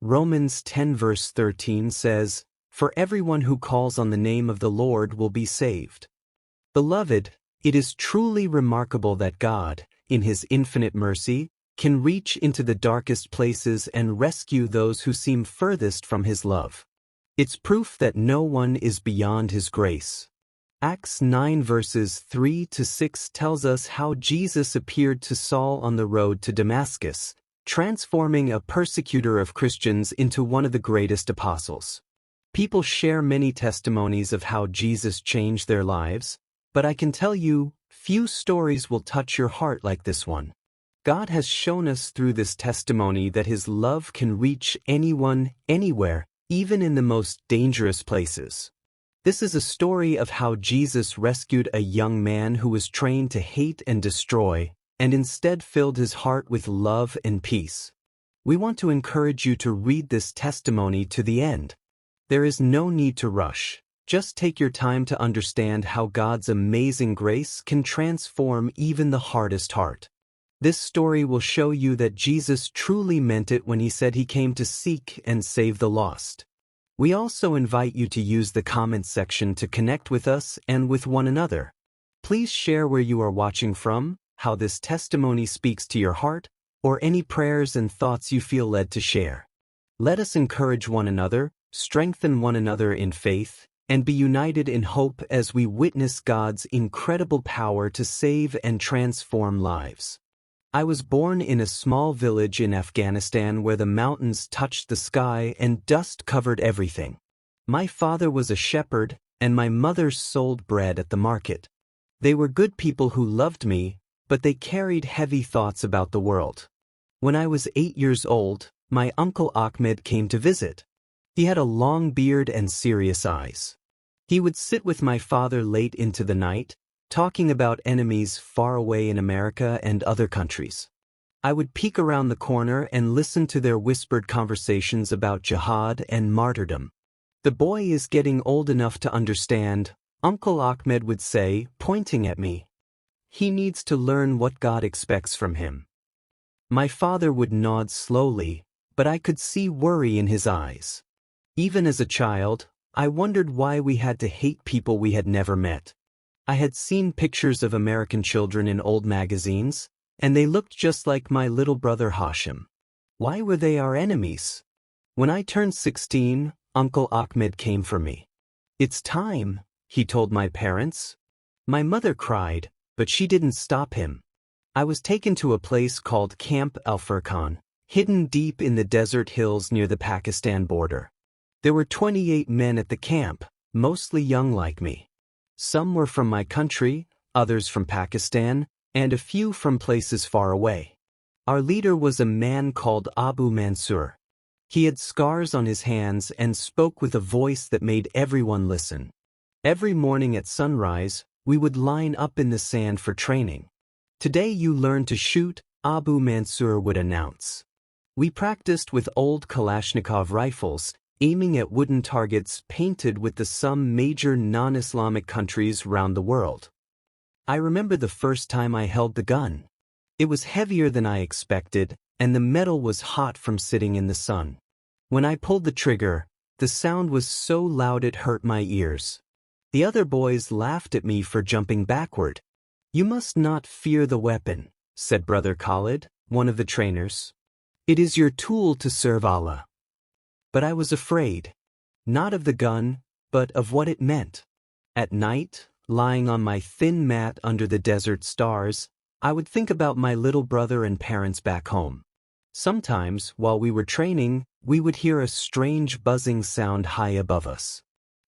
Romans 10 verse 13 says, "For everyone who calls on the name of the Lord will be saved." Beloved, it is truly remarkable that God, in His infinite mercy, can reach into the darkest places and rescue those who seem furthest from His love. It's proof that no one is beyond His grace. Acts 9 verses 3 to 6 tells us how Jesus appeared to Saul on the road to Damascus, transforming a persecutor of Christians into one of the greatest apostles. People share many testimonies of how Jesus changed their lives, but I can tell you, few stories will touch your heart like this one. God has shown us through this testimony that His love can reach anyone, anywhere, even in the most dangerous places. This is a story of how Jesus rescued a young man who was trained to hate and destroy, and instead filled his heart with love and peace. We want to encourage you to read this testimony to the end. There is no need to rush. Just take your time to understand how God's amazing grace can transform even the hardest heart. This story will show you that Jesus truly meant it when He said He came to seek and save the lost. We also invite you to use the comments section to connect with us and with one another. Please share where you are watching from, how this testimony speaks to your heart, or any prayers and thoughts you feel led to share. Let us encourage one another, strengthen one another in faith, and be united in hope as we witness God's incredible power to save and transform lives. I was born in a small village in Afghanistan where the mountains touched the sky and dust covered everything. My father was a shepherd, and my mother sold bread at the market. They were good people who loved me, but they carried heavy thoughts about the world. When I was 8 years old, my uncle Ahmed came to visit. He had a long beard and serious eyes. He would sit with my father late into the night, talking about enemies far away in America and other countries. I would peek around the corner and listen to their whispered conversations about jihad and martyrdom. "The boy is getting old enough to understand," Uncle Ahmed would say, pointing at me. "He needs to learn what God expects from him." My father would nod slowly, but I could see worry in his eyes. Even as a child, I wondered why we had to hate people we had never met. I had seen pictures of American children in old magazines, and they looked just like my little brother Hashim. Why were they our enemies? When I turned 16, Uncle Ahmed came for me. "It's time," he told my parents. My mother cried, but she didn't stop him. I was taken to a place called Camp Al-Furqan, hidden deep in the desert hills near the Pakistan border. There were 28 men at the camp, mostly young like me. Some were from my country, others from Pakistan, and a few from places far away. Our leader was a man called Abu Mansur. He had scars on his hands and spoke with a voice that made everyone listen. Every morning at sunrise, we would line up in the sand for training. "Today you learn to shoot," Abu Mansur would announce. We practiced with old Kalashnikov rifles, aiming at wooden targets painted with some major non-Islamic countries round the world. I remember the first time I held the gun. It was heavier than I expected, and the metal was hot from sitting in the sun. When I pulled the trigger, the sound was so loud it hurt my ears. The other boys laughed at me for jumping backward. "You must not fear the weapon," said Brother Khalid, one of the trainers. "It is your tool to serve Allah." But I was afraid, not of the gun, but of what it meant. At night, lying on my thin mat under the desert stars, I would think about my little brother and parents back home. Sometimes, while we were training, we would hear a strange buzzing sound high above us.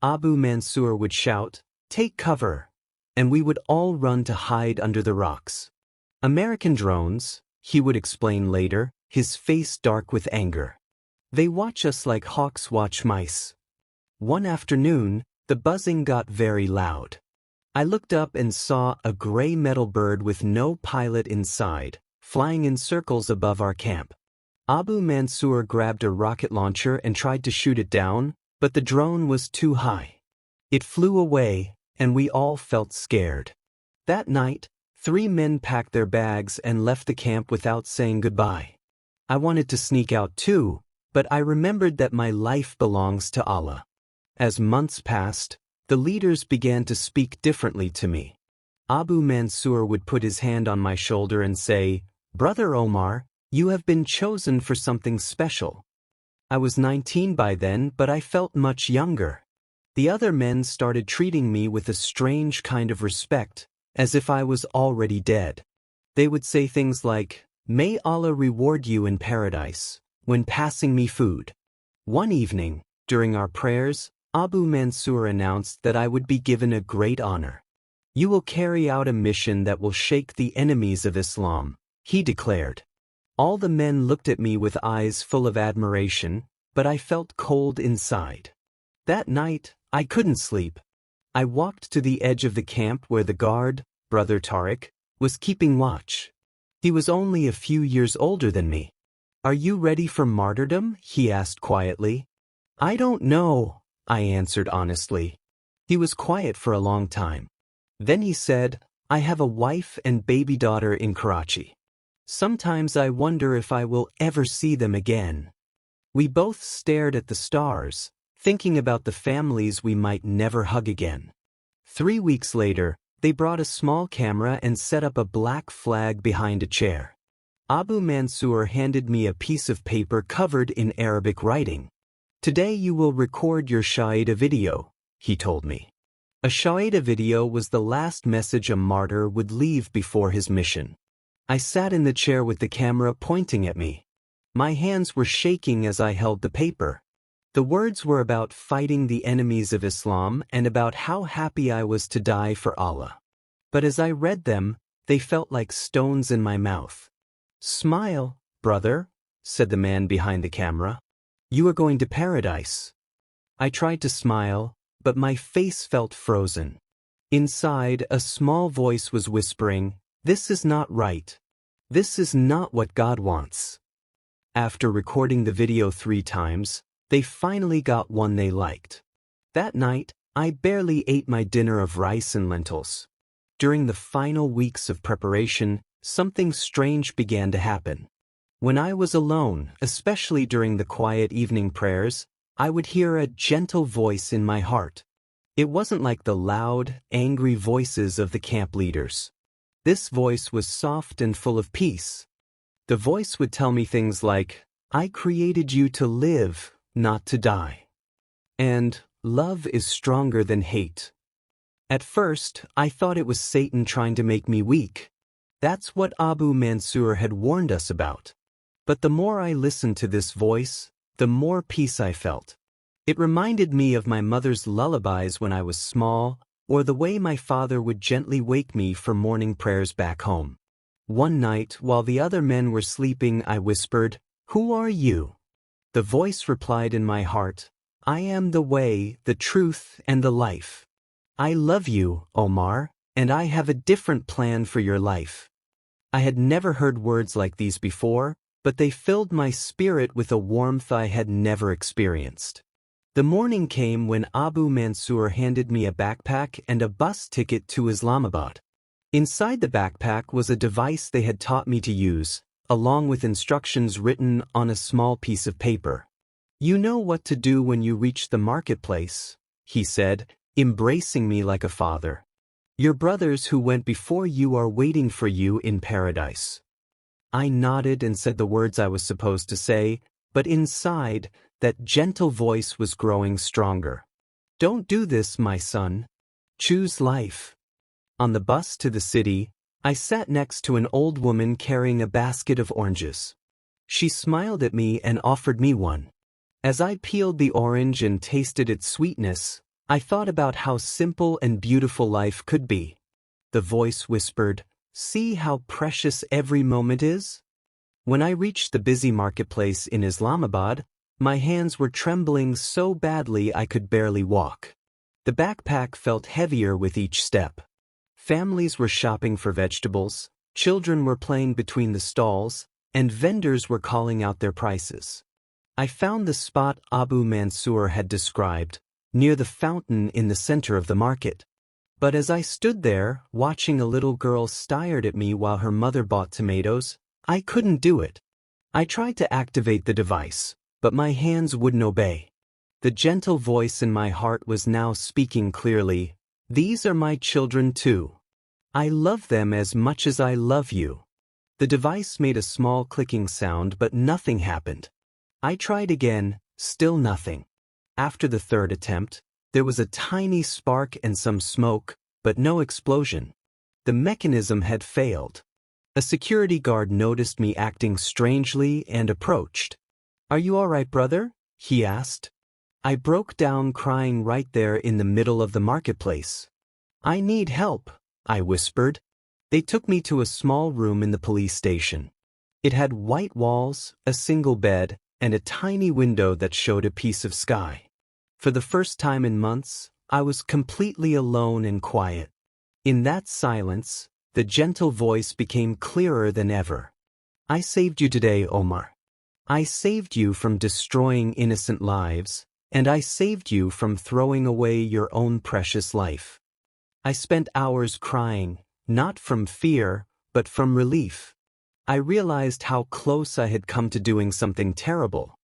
Abu Mansur would shout, "Take cover," and we would all run to hide under the rocks. "American drones," he would explain later, his face dark with anger. "They watch us like hawks watch mice." One afternoon, the buzzing got very loud. I looked up and saw a gray metal bird with no pilot inside, flying in circles above our camp. Abu Mansur grabbed a rocket launcher and tried to shoot it down, but the drone was too high. It flew away, and we all felt scared. That night, 3 men packed their bags and left the camp without saying goodbye. I wanted to sneak out too, But I remembered that my life belongs to Allah. As months passed, the leaders began to speak differently to me. Abu Mansur would put his hand on my shoulder and say, "Brother Omar, you have been chosen for something special." I was 19 by then, but I felt much younger. The other men started treating me with a strange kind of respect, as if I was already dead. They would say things like, "May Allah reward you in paradise," when passing me food. One evening, during our prayers, Abu Mansur announced that I would be given a great honor. "You will carry out a mission that will shake the enemies of Islam," he declared. All the men looked at me with eyes full of admiration, but I felt cold inside. That night, I couldn't sleep. I walked to the edge of the camp where the guard, Brother Tariq, was keeping watch. He was only a few years older than me. "Are you ready for martyrdom?" he asked quietly. "I don't know," I answered honestly. He was quiet for a long time. Then he said, "I have a wife and baby daughter in Karachi. Sometimes I wonder if I will ever see them again." We both stared at the stars, thinking about the families we might never hug again. 3 weeks later, they brought a small camera and set up a black flag behind a chair. Abu Mansur handed me a piece of paper covered in Arabic writing. "Today you will record your Shaida video," he told me. A Shaida video was the last message a martyr would leave before his mission. I sat in the chair with the camera pointing at me. My hands were shaking as I held the paper. The words were about fighting the enemies of Islam and about how happy I was to die for Allah. But as I read them, they felt like stones in my mouth. "Smile, brother," said the man behind the camera. "You are going to paradise." I tried to smile, but my face felt frozen. Inside, a small voice was whispering, "This is not right. This is not what God wants." After recording the video 3 times, they finally got one they liked. That night, I barely ate my dinner of rice and lentils. During the final weeks of preparation, something strange began to happen. When I was alone, especially during the quiet evening prayers, I would hear a gentle voice in my heart. It wasn't like the loud, angry voices of the camp leaders. This voice was soft and full of peace. The voice would tell me things like, "I created you to live, not to die." And, "Love is stronger than hate." At first, I thought it was Satan trying to make me weak. That's what Abu Mansur had warned us about. But the more I listened to this voice, the more peace I felt. It reminded me of my mother's lullabies when I was small, or the way my father would gently wake me for morning prayers back home. One night, while the other men were sleeping, I whispered, "Who are you?" The voice replied in my heart, "I am the way, the truth, and the life. I love you, Omar, and I have a different plan for your life." I had never heard words like these before, but they filled my spirit with a warmth I had never experienced. The morning came when Abu Mansur handed me a backpack and a bus ticket to Islamabad. Inside the backpack was a device they had taught me to use, along with instructions written on a small piece of paper. "You know what to do when you reach the marketplace," he said, embracing me like a father. "Your brothers who went before you are waiting for you in paradise." I nodded and said the words I was supposed to say, but inside, that gentle voice was growing stronger. "Don't do this, my son. Choose life." On the bus to the city, I sat next to an old woman carrying a basket of oranges. She smiled at me and offered me one. As I peeled the orange and tasted its sweetness, I thought about how simple and beautiful life could be. The voice whispered, "See how precious every moment is?" When I reached the busy marketplace in Islamabad, my hands were trembling so badly I could barely walk. The backpack felt heavier with each step. Families were shopping for vegetables, children were playing between the stalls, and vendors were calling out their prices. I found the spot Abu Mansur had described, near the fountain in the center of the market. But as I stood there, watching a little girl stared at me while her mother bought tomatoes, I couldn't do it. I tried to activate the device, but my hands wouldn't obey. The gentle voice in my heart was now speaking clearly. These are my children too. I love them as much as I love you. The device made a small clicking sound, but nothing happened. I tried again, still nothing. After the third attempt, there was a tiny spark and some smoke, but no explosion. The mechanism had failed. A security guard noticed me acting strangely and approached. "Are you all right, brother?" he asked. I broke down crying right there in the middle of the marketplace. "I need help," I whispered. They took me to a small room in the police station. It had white walls, a single bed, and a tiny window that showed a piece of sky. For the first time in months, I was completely alone and quiet. In that silence, the gentle voice became clearer than ever. "I saved you today, Omar. I saved you from destroying innocent lives, and I saved you from throwing away your own precious life." I spent hours crying, not from fear, but from relief. I realized how close I had come to doing something terrible.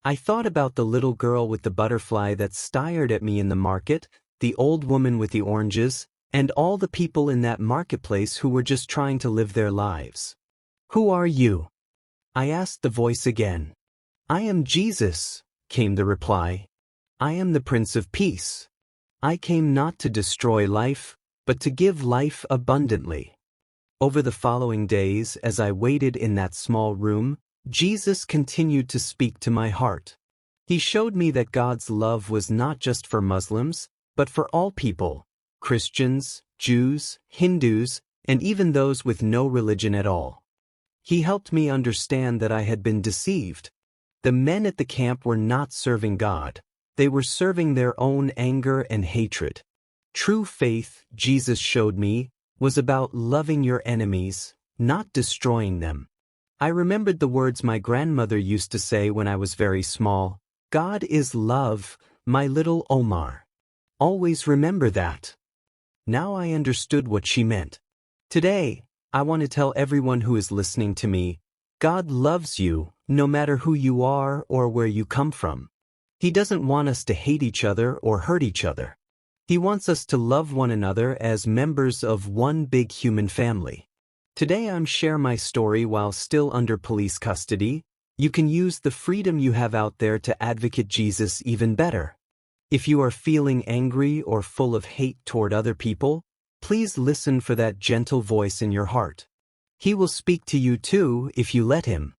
I thought about the little girl with the butterfly that stared at me in the market, the old woman with the oranges, and all the people in that marketplace who were just trying to live their lives. "Who are you?" I asked the voice again. "I am Jesus," came the reply. "I am the Prince of Peace. I came not to destroy life, but to give life abundantly." Over the following days, as I waited in that small room, Jesus continued to speak to my heart. He showed me that God's love was not just for Muslims, but for all people, Christians, Jews, Hindus, and even those with no religion at all. He helped me understand that I had been deceived. The men at the camp were not serving God. They were serving their own anger and hatred. True faith, Jesus showed me, was about loving your enemies, not destroying them. I remembered the words my grandmother used to say when I was very small. "God is love, my little Omar. Always remember that." Now I understood what she meant. Today, I want to tell everyone who is listening to me, God loves you, no matter who you are or where you come from. He doesn't want us to hate each other or hurt each other. He wants us to love one another as members of one big human family. Today I'm sharing my story while still under police custody. You can use the freedom you have out there to advocate Jesus even better. If you are feeling angry or full of hate toward other people, please listen for that gentle voice in your heart. He will speak to you too if you let him.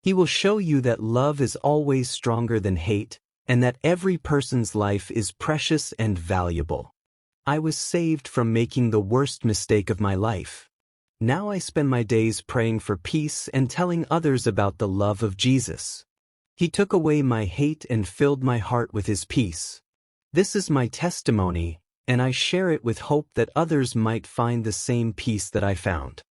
He will show you that love is always stronger than hate, and that every person's life is precious and valuable. I was saved from making the worst mistake of my life. Now I spend my days praying for peace and telling others about the love of Jesus. He took away my hate and filled my heart with his peace. This is my testimony, and I share it with hope that others might find the same peace that I found.